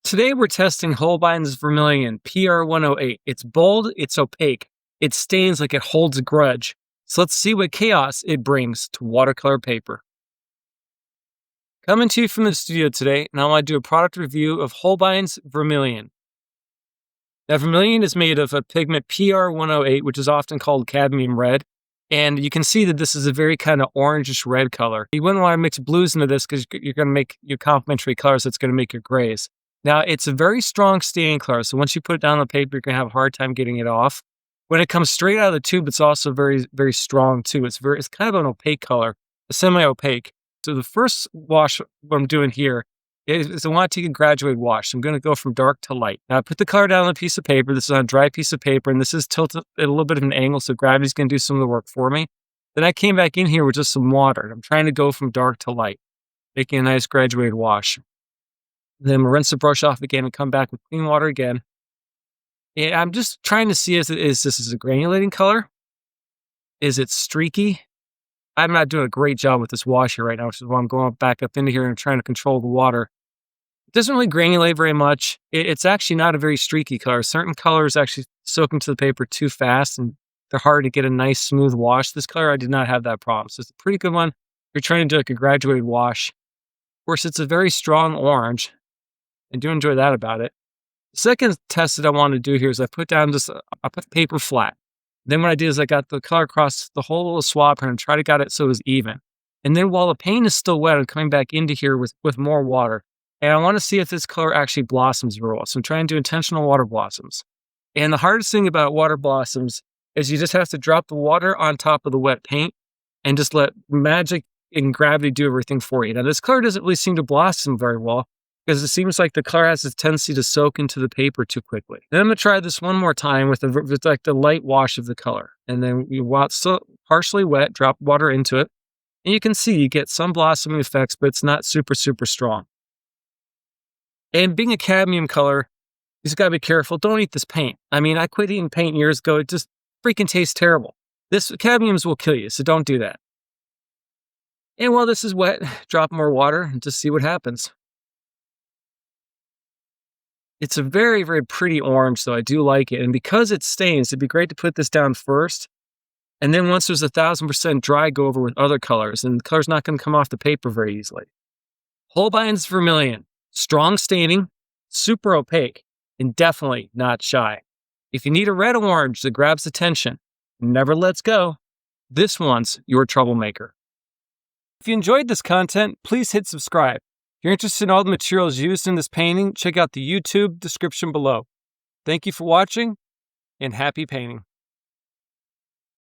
Today we're testing Holbein's Vermillion PR108. It's bold, it's opaque, it stains like it holds a grudge. So let's see what chaos it brings to watercolor paper. Coming to you from the studio today, and I want to do a product review of Holbein's Vermillion. Now, Vermillion is made of a pigment PR108, which is often called cadmium red. And you can see that this is a very kind of orangish red color. You wouldn't want to mix blues into this because you're going to make your complementary colors that's going to make your grays. Now, it's a very strong staining color, so once you put it down on the paper, you're going to have a hard time getting it off. When it comes straight out of the tube, it's also very, very strong too. It's kind of an opaque color, a semi-opaque. So the first wash, what I'm doing here, is I want to take a graduated wash. So I'm going to go from dark to light. Now, I put the color down on a piece of paper. This is on a dry piece of paper, and this is tilted at a little bit of an angle, so gravity's going to do some of the work for me. Then I came back in here with just some water. I'm trying to go from dark to light, making a nice graduated wash. Then we'll rinse the brush off again and come back with clean water again. And I'm just trying to see is this a granulating color? Is it streaky? I'm not doing a great job with this wash here right now, which is why I'm going back up into here and trying to control the water. It doesn't really granulate very much. It's actually not a very streaky color. Certain colors actually soak into the paper too fast, and they're hard to get a nice smooth wash. This color, I did not have that problem. So it's a pretty good one. You're trying to do like a graduated wash. Of course, it's a very strong orange. I do enjoy that about it. The second test that I want to do here is I put the paper flat. Then what I did is I got the color across the whole little swab here and try to get it so it was even. And then while the paint is still wet, I'm coming back into here with more water. And I want to see if this color actually blossoms very well. So I'm trying to do intentional water blossoms. And the hardest thing about water blossoms is you just have to drop the water on top of the wet paint and just let magic and gravity do everything for you. Now, this color doesn't really seem to blossom very well, because it seems like the color has a tendency to soak into the paper too quickly. Then I'm going to try this one more time with like the light wash of the color. And then it's still partially wet, drop water into it. And you can see you get some blossoming effects, but it's not super, super strong. And being a cadmium color, you just got to be careful. Don't eat this paint. I mean, I quit eating paint years ago. It just freaking tastes terrible. This cadmiums will kill you, so don't do that. And while this is wet, drop more water and just see what happens. It's a very, very pretty orange, so I do like it. And because it stains, it'd be great to put this down first. And then once there's 1,000% dry, go over with other colors. And the color's not going to come off the paper very easily. Holbein's Vermillion. Strong staining, super opaque, and definitely not shy. If you need a red orange that grabs attention, never lets go, this one's your troublemaker. If you enjoyed this content, please hit subscribe. If you're interested in all the materials used in this painting, check out the YouTube description below. Thank you for watching, and happy painting.